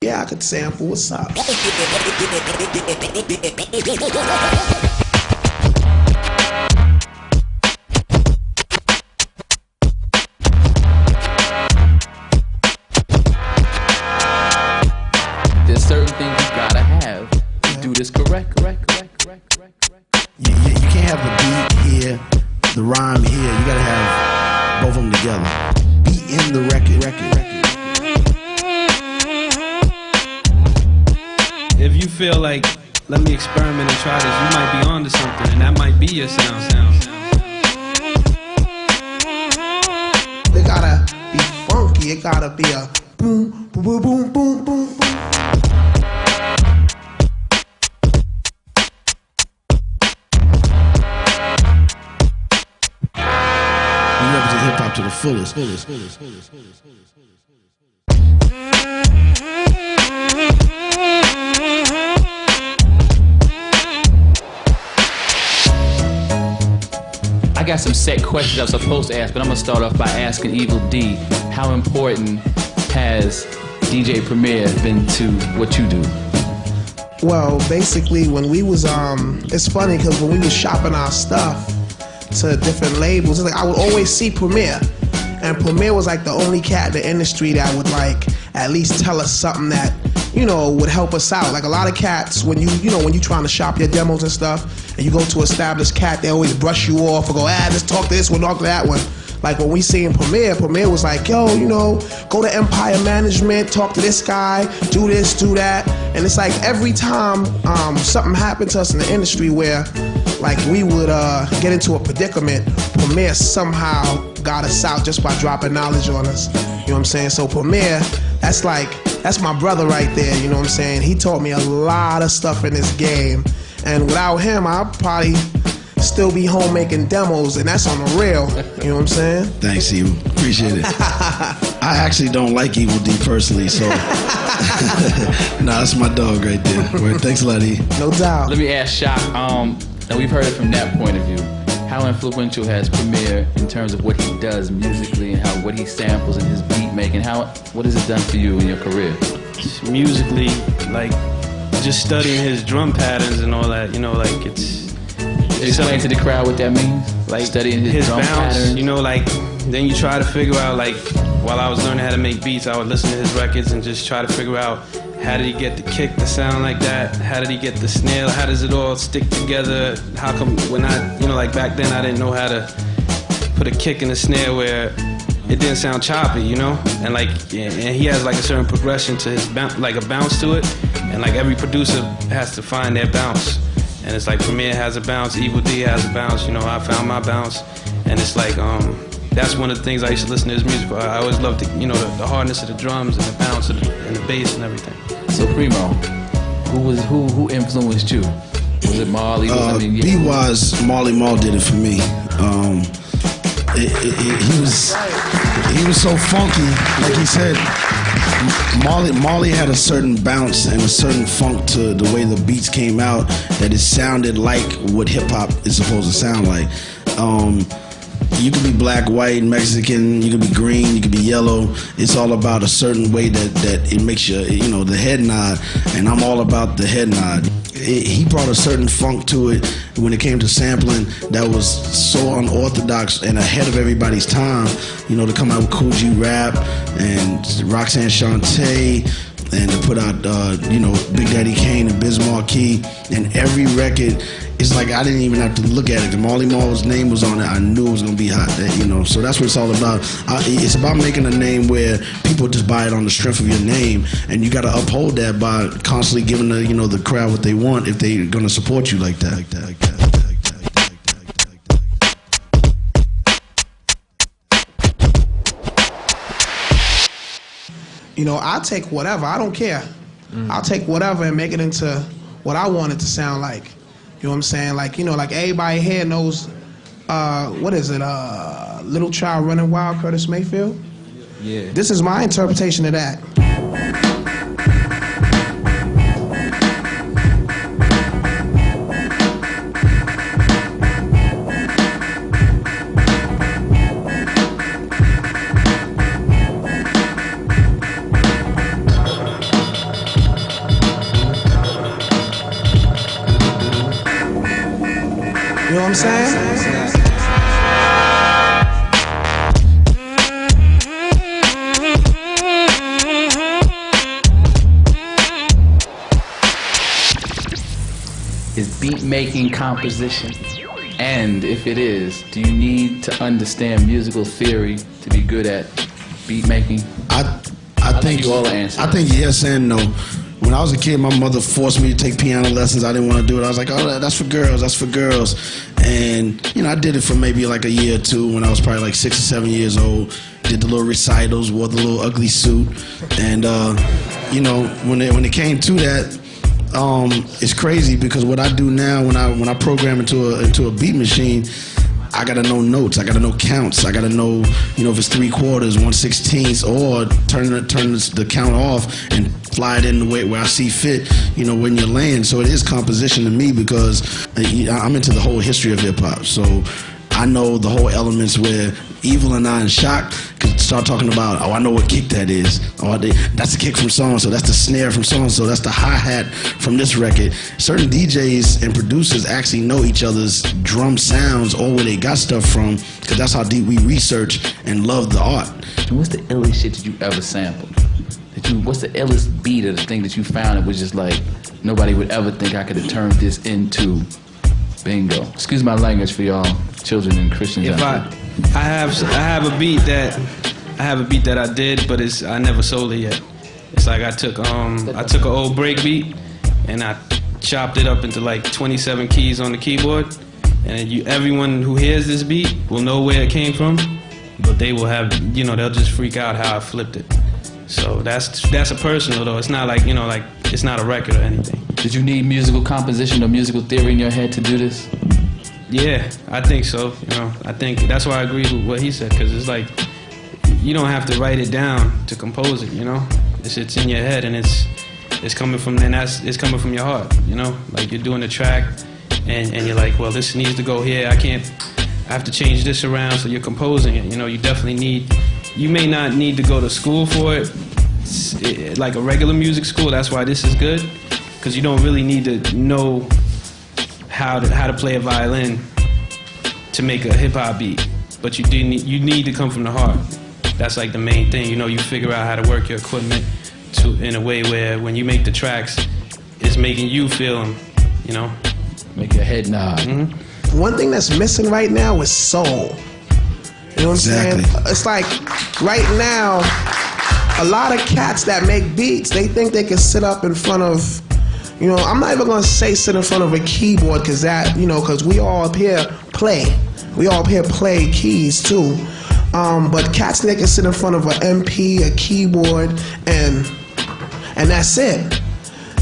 Yeah, I could sample. What's up? There's certain things you gotta have to do this correct. You can't have the beat here, the rhyme here. You gotta have both of them together. Beat in the record. If you feel like, let me experiment and try this, you might be onto something, and that might be your sound. It gotta be funky. It gotta be a boom, boom, boom, boom, boom, boom, boom. We represent hip hop to the fullest. I got some set questions I was supposed to ask, but I'm gonna start off by asking Evil D, how important has DJ Premier been to what you do? Well, basically, when we was it's funny because when we was shopping our stuff to different labels, it's like I would always see Premier, and Premier was like the only cat in the industry that would like at least tell us something that, you know, would help us out. Like a lot of cats, when you trying to shop your demos and stuff, and you go to established cat, they always brush you off or go, let's talk to this one, talk to that one. Like when we seen Premier was like, yo, you know, go to Empire Management, talk to this guy, do this, do that. And it's like every time something happened to us in the industry where like we would get into a predicament, Premier somehow got us out just by dropping knowledge on us. You know what I'm saying? So Premier, that's my brother right there, you know what I'm saying? He taught me a lot of stuff in this game. And without him, I'd probably still be home making demos, and that's on the real. You know what I'm saying? Thanks, Evil. Appreciate it. I actually don't like Evil D personally, so nah, that's my dog right there. Well, thanks a lot, E. No doubt. Let me ask Shok, and we've heard it from that point of view. How influential has Premier in terms of what he does musically and what he samples in his beat making? What has it done for you in your career? Musically, like just studying his drum patterns and all that, you know, like it's Explain to the crowd what that means. Like studying his drum bounce, patterns. you know, like then you try to figure out, like while I was learning how to make beats, I would listen to his records and just try to figure out how did he get the kick to sound like that? How did he get the snare? How does it all stick together? How come when I, you know, like back then I didn't know how to put a kick in the snare where it didn't sound choppy, you know? And like, and he has like a certain progression to his like a bounce to it, and like every producer has to find their bounce. And it's like Premier has a bounce, Evil D has a bounce, you know, I found my bounce. And it's like, that's one of the things I used to listen to his music for. I always loved, you know, the hardness of the drums and the bounce and the bass and everything. So Primo, who influenced you? Was it Marley? B-Wise, Marley Marl did it for me. He was so funky, like he said. Marley had a certain bounce and a certain funk to the way the beats came out that it sounded like what hip hop is supposed to sound like. You could be black, white, Mexican, you could be green, you could be yellow. It's all about a certain way that it makes you know, the head nod, and I'm all about the head nod. He brought a certain funk to it when it came to sampling that was so unorthodox and ahead of everybody's time, you know, to come out with Cool G Rap and Roxanne Shante, and to put out, you know, Big Daddy Kane and Biz Markie, and every record, it's like I didn't even have to look at it. If Marley Marl's name was on it, I knew it was gonna be hot, you know. So that's what it's all about. It's about making a name where people just buy it on the strength of your name, and you gotta uphold that by constantly giving the, you know, the crowd what they want if they're gonna support you like that. You know, I'll take whatever. I don't care. I'll take whatever and make it into what I want it to sound like. You know what I'm saying? Like, you know, like everybody here knows, what is it? Little Child Running Wild, Curtis Mayfield? Yeah. This is my interpretation of that. what I'm saying? Is beat making composition? And if it is, do you need to understand musical theory to be good at beat making? I think you all answer. I think yes and no. When I was a kid, my mother forced me to take piano lessons. I didn't want to do it. I was like, oh, that's for girls. That's for girls. And, you know, I did it for maybe like a year or two when I was probably like 6 or 7 years old. Did the little recitals, wore the little ugly suit. And, you know, when it came to that, it's crazy because what I do now when I program into a beat machine, I gotta know notes, I gotta know counts, I gotta know, you know, if it's 3/4, 1/16, or turn the count off and fly it in the way where I see fit, you know, when you land. So it is composition to me because I'm into the whole history of hip hop. So I know the whole elements where Evil and I and Shok could start talking about, oh, I know what kick that is. Oh, that's the kick from so-and-so. That's the snare from so-and-so. That's the hi-hat from this record. Certain DJs and producers actually know each other's drum sounds or where they got stuff from because that's how deep we research and love the art. What's the illest shit that you ever sampled? What's the illest beat of the thing that you found that was just like, nobody would ever think I could have turned this into bingo? Excuse my language for y'all children and Christians. If I have a beat that I did, but I never sold it yet. It's like I took an old break beat and I chopped it up into like 27 keys on the keyboard, and everyone who hears this beat will know where it came from, but they will have, you know, they'll just freak out how I flipped it. So that's a personal though. It's not like, you know, like it's not a record or anything. Did you need musical composition or musical theory in your head to do this? Yeah, I think so. You know, I think that's why I agree with what he said, because it's like you don't have to write it down to compose it. You know, it's in your head and it's coming from it's coming from your heart. You know, like you're doing a track and you're like, well, this needs to go here. I have to change this around. So you're composing it. You know, you may not need to go to school for it, like a regular music school. That's why this is good, because you don't really need to know how to play a violin to make a hip hop beat, but you need to come from the heart. That's like the main thing. You know, you figure out how to work your equipment in a way where when you make the tracks, it's making you feel them. You know, make your head nod. Mm-hmm. One thing that's missing right now is soul. You know what I'm saying? It's like right now, a lot of cats that make beats, they think they can sit up in front of, you know, I'm not even gonna say sit in front of a keyboard, cause that, you know, cause we all up here play. We all up here play keys too. But cats, they can sit in front of an MP, a keyboard, and that's it.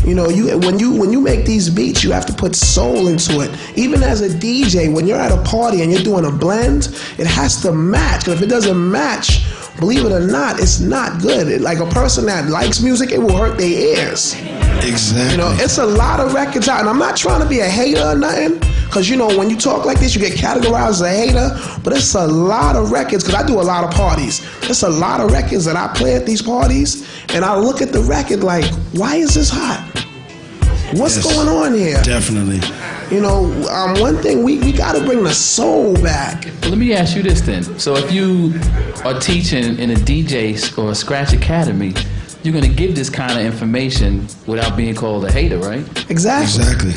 You know, when you make these beats, you have to put soul into it. Even as a DJ, when you're at a party and you're doing a blend, it has to match. Because if it doesn't match, believe it or not, it's not good. Like a person that likes music, it will hurt their ears. Exactly. You know, it's a lot of records out, and I'm not trying to be a hater or nothing, because, you know, when you talk like this, you get categorized as a hater, but it's a lot of records, because I do a lot of parties. It's a lot of records that I play at these parties, and I look at the record like, why is this hot? What's going on here? Definitely. You know, one thing, we got to bring the soul back. Well, let me ask you this then. So if you are teaching in a DJ or a scratch academy, you're going to give this kind of information without being called a hater, right? Exactly.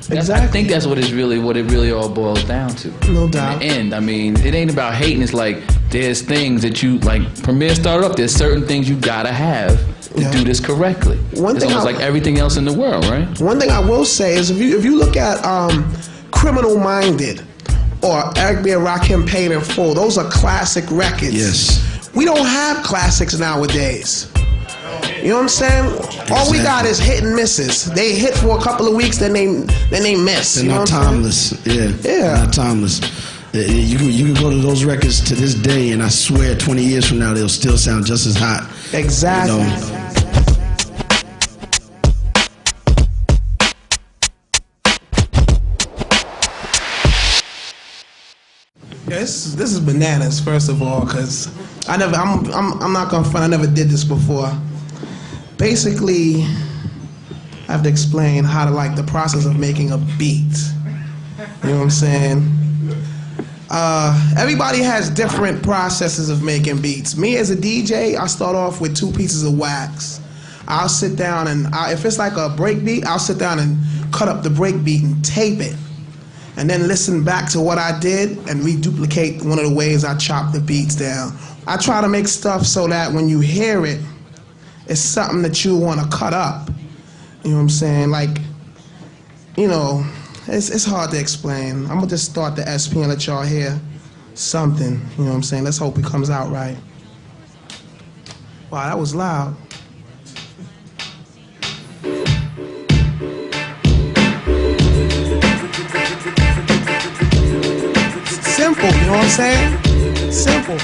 I think that's what it really all boils down to. No doubt. In the end, I mean, it ain't about hating. It's like there's things that you, like Premier started up, there's certain things you gotta have to do this correctly. It's almost like everything else in the world, right? One thing I will say is if you look at Criminal Minded or Eric B. and Rakim Paid in Full, those are classic records. Yes. We don't have classics nowadays. You know what I'm saying? Exactly. All we got is hit and misses. They hit for a couple of weeks, then they miss. They're you know not timeless. Yeah. They're not timeless. You can go to those records to this day, and I swear 20 years from now, they'll still sound just as hot. Exactly. You know? Yeah, this is bananas, first of all, because I'm not gonna front, I never did this before. Basically, I have to explain how to, like, the process of making a beat. You know what I'm saying? Everybody has different processes of making beats. Me as a DJ, I start off with 2 pieces of wax. I'll sit down and if it's like a break beat, I'll sit down and cut up the break beat and tape it. And then listen back to what I did and reduplicate one of the ways I chop the beats down. I try to make stuff so that when you hear it, it's something that you want to cut up. You know what I'm saying? Like, you know, it's hard to explain. I'm gonna just start the SP and let y'all hear something. You know what I'm saying? Let's hope it comes out right. Wow, that was loud. Simple, you know what I'm saying? Simple.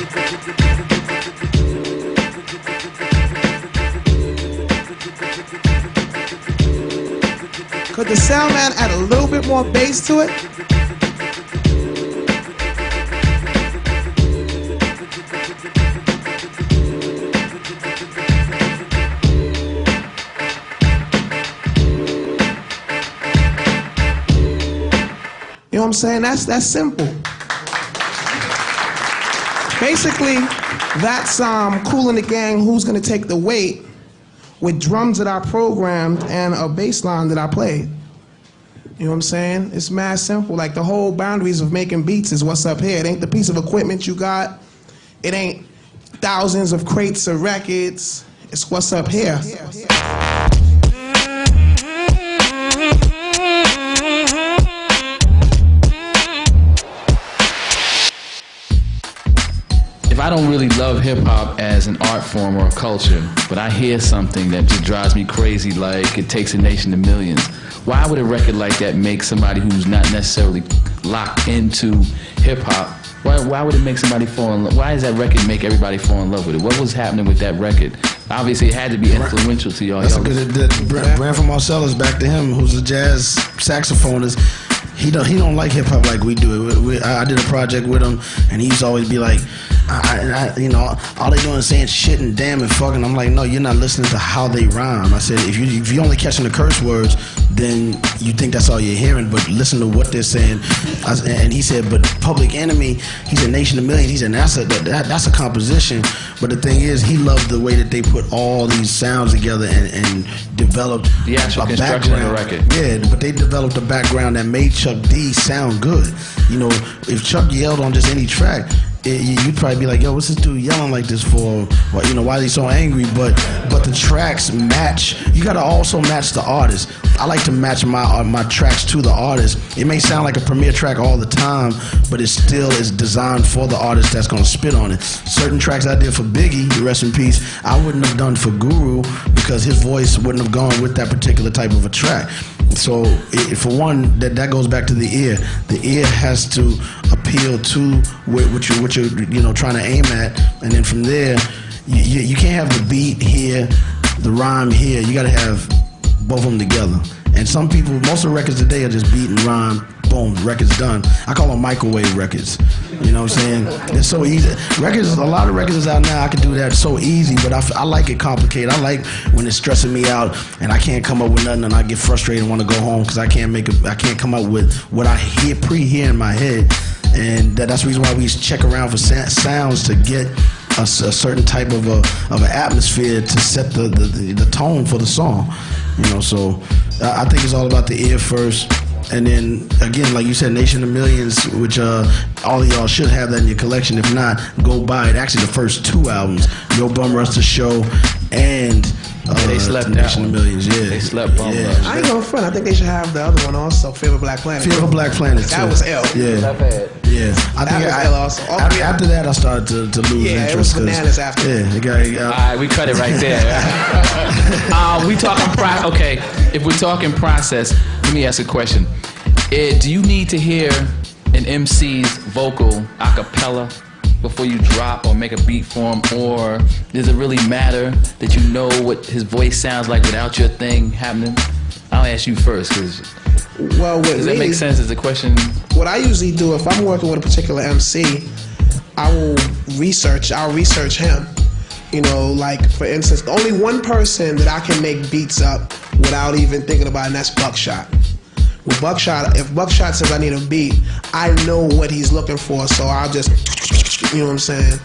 Could the sound man add a little bit more bass to it? You know what I'm saying? That's simple. Basically, that's Kool and the Gang, Who's Gonna Take the Weight, with drums that I programmed and a bass line that I played. You know what I'm saying? It's mad simple. Like, the whole boundaries of making beats is what's up here. It ain't the piece of equipment you got. It ain't thousands of crates of records. It's what's up here. I don't really love hip-hop as an art form or a culture, but I hear something that just drives me crazy, like It Takes a Nation to Millions. Why would a record like that make somebody who's not necessarily locked into hip-hop, why would it make somebody fall in love? Why does that record make everybody fall in love with it? What was happening with that record? Obviously, it had to be influential to y'all. That's a good, Brand from Marcellus, back to him, who's a jazz saxophonist. He don't like hip hop like we do it. I did a project with him, and he used to always be like, you know, all they doing is saying shit and damn and fucking. I'm like, no, you're not listening to how they rhyme. I said, if you only catching the curse words, then you think that's all you're hearing. But listen to what they're saying. And he said, but Public Enemy, he said Nation of Millions. He said that's a composition. But the thing is, he loved the way that they put all these sounds together and developed the actual a construction background. of the record. Yeah, but they developed a background that made Chuck D sound good. You know, if Chuck yelled on just any track, you'd probably be like, yo, what's this dude yelling like this for? Well, you know, why is he so angry? But the tracks match. You gotta also match the artist. I like to match my tracks to the artist. It may sound like a premiere track all the time, but it still is designed for the artist that's gonna spit on it. Certain tracks I did for Biggie, rest in peace, I wouldn't have done for Guru because his voice wouldn't have gone with that particular type of a track. So for one, that goes back to the ear. The ear has to appeal to what you're trying to aim at, and then from there, you can't have the beat here, the rhyme here. You got to have both of them together. And some people, most of the records today are just beat and rhyme. Boom, record's done. I call them microwave records. You know what I'm saying? It's so easy. A lot of records is out now. I can do that so easy, but I like it complicated. I like when it's stressing me out and I can't come up with nothing, and I get frustrated and want to go home because I can't come up with what I pre-hear in my head. And that's the reason why we check around for sounds to get a certain type of an atmosphere to set the tone for the song. You know, so I think it's all about the ear first. And then, again, like you said, Nation of Millions, which all of y'all should have that in your collection. If not, go buy it. Actually, the first 2 albums, Yo Bum Rush the Show and they slept Nation of Millions. Yeah, they slept Bum Rush. I ain't going front. I think they should have the other one also, Fear of Black Planet. Fear of Black Planet, that was ill. Yeah. Yeah, I think that was ill also. After that, I started to lose interest. Yeah, it was bananas after. Yeah, all right, we cut it right there. We talking okay, if we're talking process, let me ask a question. Do you need to hear an MC's vocal a cappella before you drop or make a beat for him, or does it really matter that you know what his voice sounds like without your thing happening? I'll ask you first, because does that make sense as a question? What I usually do, if I'm working with a particular MC, I'll research him. You know, like, for instance, only one person that I can make beats up without even thinking about it, and that's Buckshot. With Buckshot, if Buckshot says I need a beat, I know what he's looking for, so I'll just, you know what I'm saying?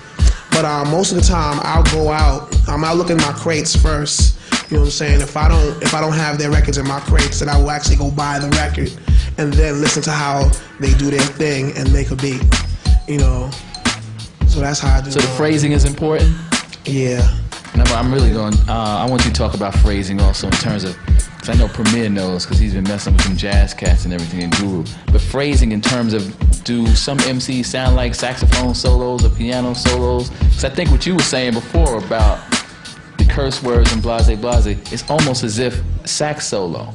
But most of the time, I'll go out. I'll look in my crates first. You know what I'm saying? If I don't have their records in my crates, then I will actually go buy the record and then listen to how they do their thing and make a beat. You know. So that's how I do. So the phrasing is important. Yeah. No, I'm really going. I want you to talk about phrasing also in terms of, because I know Premier knows because he's been messing with some jazz cats and everything in Guru. But phrasing in terms of, do some MCs sound like saxophone solos or piano solos? Because I think what you were saying before about the curse words and blase blase, it's almost as if sax solo.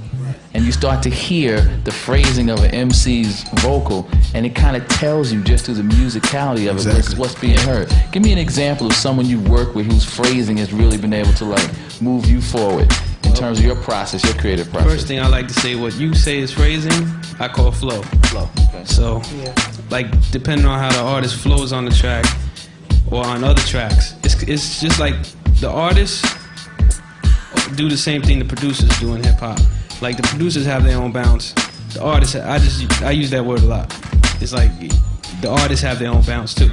And you start to hear the phrasing of an MC's vocal, and it kind of tells you just through the musicality of it versus what's being heard. Give me an example of someone you work with whose phrasing has really been able to like move you forward in terms of your process, your creative process. First thing I like to say, what you say is phrasing, I call flow. Flow. Okay. So, like, depending on how the artist flows on the track or on other tracks, it's just like the artists do the same thing the producers do in hip hop. Like the producers have their own bounce. The artists, I use that word a lot. It's like the artists have their own bounce too.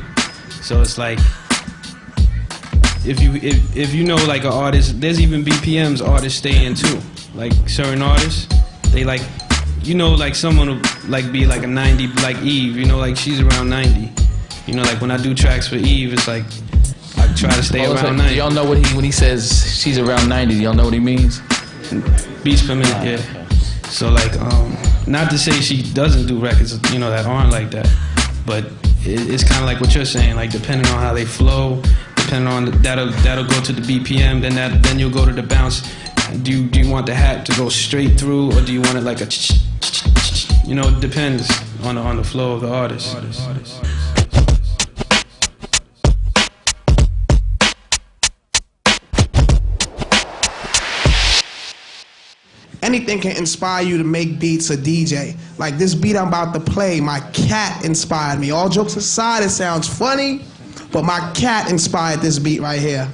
So it's like if you know like an artist, there's even BPMs artists stay in too. Like certain artists, they like, you know, like someone will like be like a 90, like Eve. You know, like she's around 90. You know, like when I do tracks for Eve, it's like I try to stay around 90. Do y'all know what when he says she's around 90? Do y'all know what he means? Beats per minute, yeah. So like, not to say she doesn't do records, you know, that aren't like that, but it's kind of like what you're saying. Like depending on how they flow, depending on that'll go to the BPM, then you'll go to the bounce. Do you want the hat to go straight through, or do you want it like a, you know? It depends on the flow of the artist. Anything can inspire you to make beats or DJ. Like this beat I'm about to play, my cat inspired me. All jokes aside, it sounds funny, but my cat inspired this beat right here.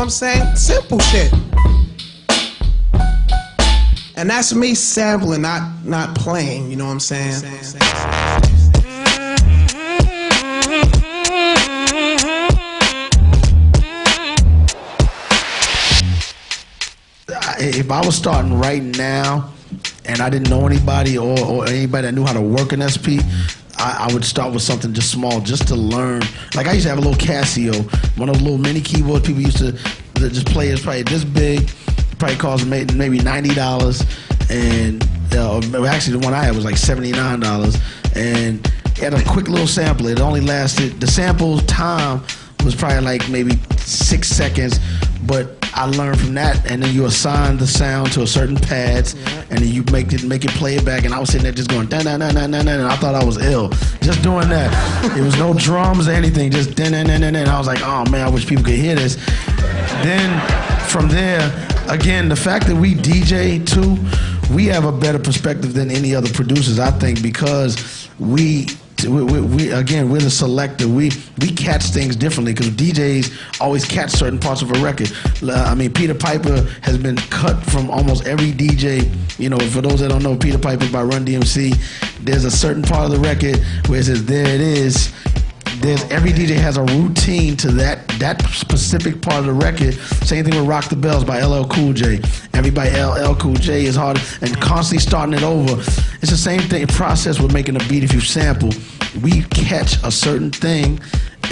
I'm saying? Simple shit. And that's me sampling, not playing, you know what I'm saying? If I was starting right now and I didn't know anybody or anybody that knew how to work an SP, I would start with something just small, just to learn. Like I used to have a little Casio, one of those little mini keyboards people used to just play. It's probably this big, probably cost maybe $90, and actually the one I had was like $79, and it had a quick little sample. It only lasted, the sample time was probably like maybe 6 seconds, but I learned from that, and then you assign the sound to a certain pads, and then you make it play it back, and I was sitting there just going da na na na na na, and I thought I was ill just doing that. It was no drums or anything, just da na na na na, and I was like, oh man, I wish people could hear this. Then from there, again, the fact that we DJ too, we have a better perspective than any other producers, I think, because we again, we're the selector. We catch things differently because DJs always catch certain parts of a record. I mean, Peter Piper has been cut from almost every DJ. You know, for those that don't know, Peter Piper by Run DMC, there's a certain part of the record where it says, there it is. Every DJ has a routine to that specific part of the record. Same thing with Rock the Bells by LL Cool J. Everybody LL Cool J is hard and constantly starting it over. It's the same thing process with making a beat. If you sample, we catch a certain thing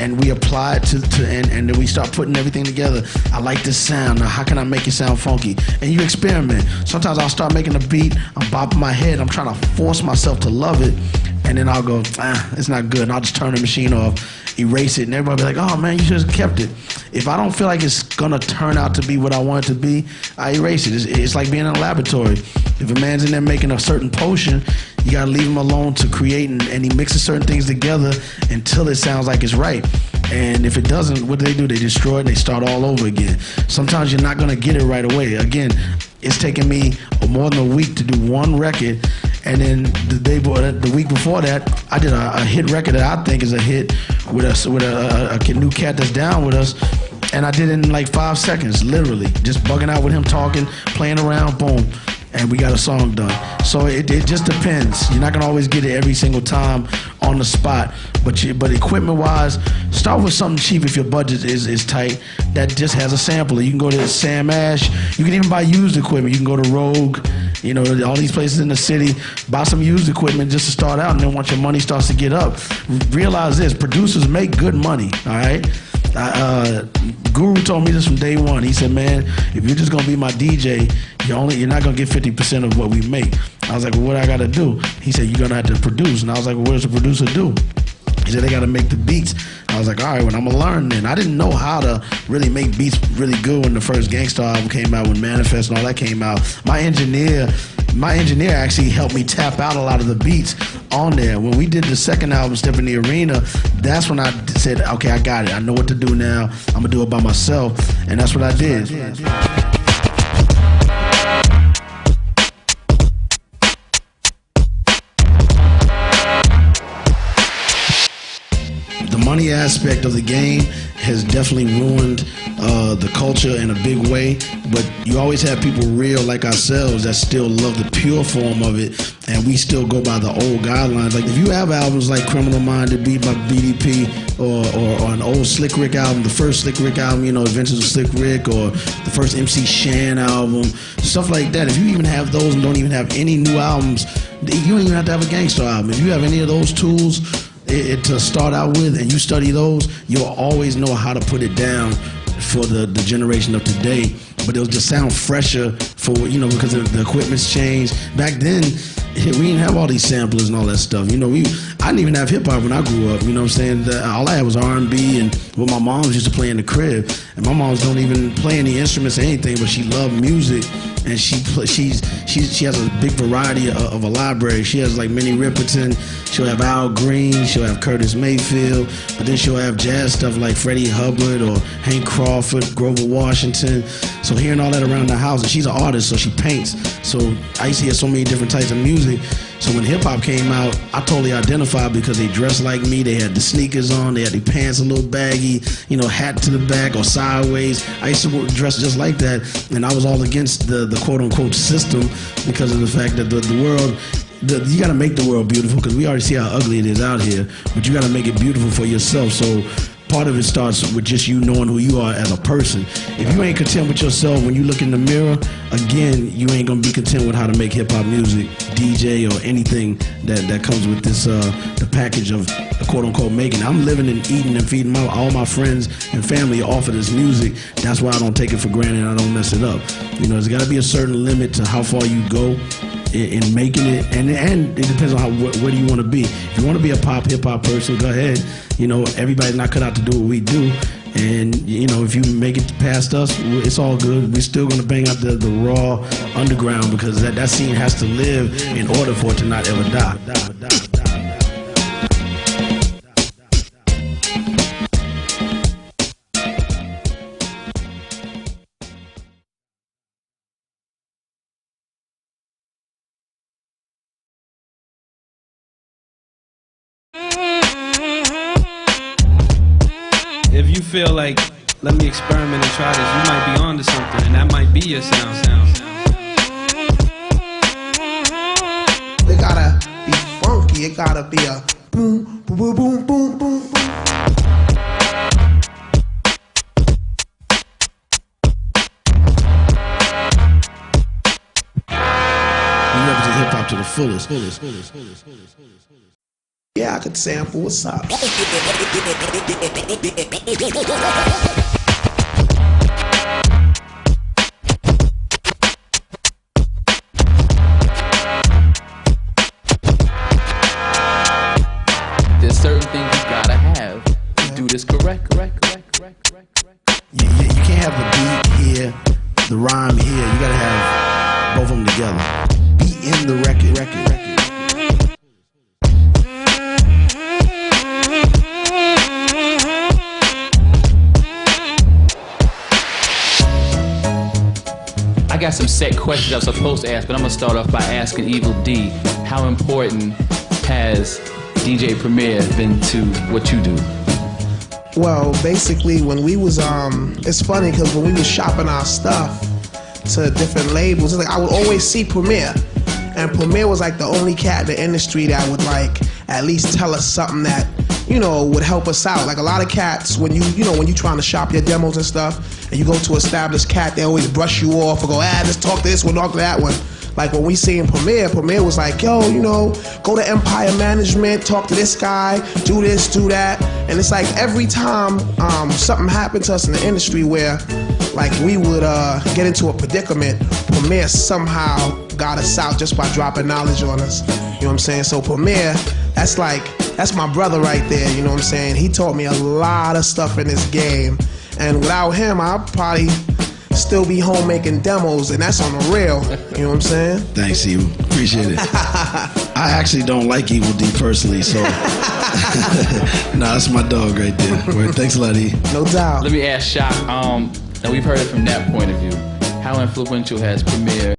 and we apply it and then we start putting everything together. I like this sound. Now how can I make it sound funky? And you experiment. Sometimes I'll start making a beat, I'm bopping my head, I'm trying to force myself to love it, and then I'll go, it's not good, and I'll just turn the machine off, erase it, and everybody will be like, oh man, you should have kept it. If I don't feel like it's gonna turn out to be what I want it to be, I erase it. It's like being in a laboratory. If a man's in there making a certain potion, You gotta leave him alone to create, and he mixes certain things together until it sounds like it's right. And if it doesn't, what do? They destroy it and they start all over again. Sometimes you're not gonna get it right away. Again, it's taken me more than a week to do one record, and then the week before that, I did a hit record that I think is a hit with a new cat that's down with us. And I did it in like 5 seconds, literally. Just bugging out with him, talking, playing around, boom. And we got a song done. So it just depends. You're not gonna always get it every single time on the spot. But equipment-wise, start with something cheap if your budget is tight. That just has a sampler. You can go to Sam Ash. You can even buy used equipment. You can go to Rogue. You know, all these places in the city. Buy some used equipment just to start out. And then once your money starts to get up, realize this: producers make good money. All right. Guru told me this from day one. He said, man, if you're just gonna be my DJ, you're not gonna get 50% of what we make. I was like, well, what I gotta do? He said, you're gonna have to produce. And I was like, well, what does the producer do? He said, they gotta make the beats. I was like, all right, well, I'm gonna learn then. I didn't know how to really make beats really good when the first Gangsta album came out, when Manifest and all that came out. My engineer actually helped me tap out a lot of the beats on there. When we did the second album, Step in the Arena, that's when I said, okay, I got it. I know what to do now. I'm gonna do it by myself. And that's what I did. The money aspect of the game has definitely ruined the culture in a big way, but you always have people real like ourselves that still love the pure form of it, and we still go by the old guidelines. Like if you have albums like Criminal Minded, Beat by BDP, or an old Slick Rick album, the first Slick Rick album, you know, Adventures of Slick Rick, or the first MC Shan album, stuff like that. If you even have those and don't even have any new albums, you don't even have to have a Gangsta album. If you have any of those tools to start out with, and you study those, you'll always know how to put it down for the generation of today. But it'll just sound fresher for, you know, because the equipment's changed. Back then, we didn't have all these samplers and all that stuff. You know, I didn't even have hip hop when I grew up. You know what I'm saying? All I had was R&B and what my moms used to play in the crib. And my moms don't even play any instruments or anything, but she loved music. And she has a big variety of a library. She has like Minnie Riperton, she'll have Al Green, she'll have Curtis Mayfield, but then she'll have jazz stuff like Freddie Hubbard or Hank Crawford, Grover Washington. So hearing all that around the house, and she's an artist, so she paints. So I used to hear so many different types of music. So when hip hop came out, I totally identified because they dressed like me. They had the sneakers on, they had their pants a little baggy, you know, hat to the back or sideways. I used to dress just like that, and I was all against the quote unquote system because of the fact that the world, you got to make the world beautiful, because we already see how ugly it is out here, but you got to make it beautiful for yourself. So part of it starts with just you knowing who you are as a person. If you ain't content with yourself when you look in the mirror, again, you ain't gonna be content with how to make hip hop music, DJ, or anything that comes with this the package of the quote unquote making. I'm living and eating and feeding all my friends and family off of this music. That's why I don't take it for granted and I don't mess it up. You know, there's got to be a certain limit to how far you go in making it, and it depends on where do you want to be. If you want to be a pop hip hop person, go ahead. You know, everybody's not cut out to do what we do, and you know, if you make it past us, it's all good. We're still gonna bang out the raw underground, because that scene has to live in order for it to not ever die. If you feel like, let me experiment and try this, you might be onto something, and that might be your sound. It gotta be funky. It gotta be a boom, boom, boom, boom, boom, boom, boom. We represent hip hop to the fullest. Yeah, I could sample. What's up? There's certain things you gotta have to do this correct. You can't have the beat here, the rhyme here. You gotta have both of them together. Be in the record. got some set questions I was supposed to ask, but I'm gonna start off by asking Evil D, how important has DJ Premier been to what you do? Well, basically, when we was it's funny because when we was shopping our stuff to different labels, it's like I would always see Premier, and Premier was like the only cat in the industry that would like at least tell us something that, you know, would help us out. Like a lot of cats, when when you trying to shop your demos and stuff, and you go to established cat, they always brush you off or go, let's talk to this one, talk to that one. Like when we seen Premier was like, yo, go to Empire Management, talk to this guy, do this, do that. And it's like every time something happened to us in the industry where like we would get into a predicament, Premier somehow got us out just by dropping knowledge on us. You know what I'm saying? So Premier, that's my brother right there, you know what I'm saying? He taught me a lot of stuff in this game. And without him, I'd probably still be home making demos, and that's on the real. You know what I'm saying? Thanks, Evil. Appreciate it. I actually don't like Evil D personally, so nah, that's my dog right there. Well, thanks a lot, E. No doubt. Let me ask Shok, and we've heard it from that point of view. How influential has Premier